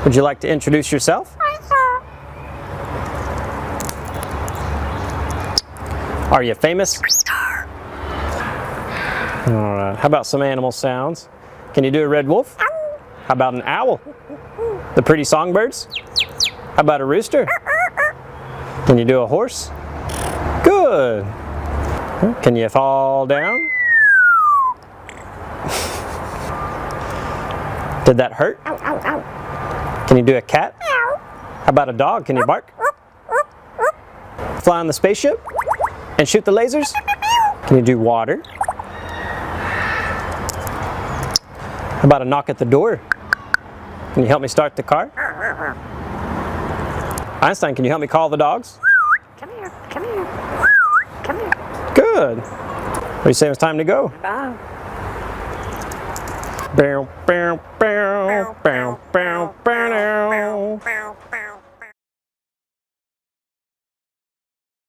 Would you like to introduce yourself? Are you famous? Alright, how about some animal sounds? Can you do a red wolf? How about an owl? The pretty songbirds? How about a rooster? Can you do a horse? Good! Can you fall down? Did that hurt? Can you do a cat? How about a dog? Can you bark? Fly on the spaceship? And shoot the lasers? Can you do water? How about a knock at the door? Can you help me start the car? Einstein, can you help me call the dogs? Come here, come here, come here. Good. What do you say it's time to go? Bye. Bow, bow, bow, bow, bow, bow.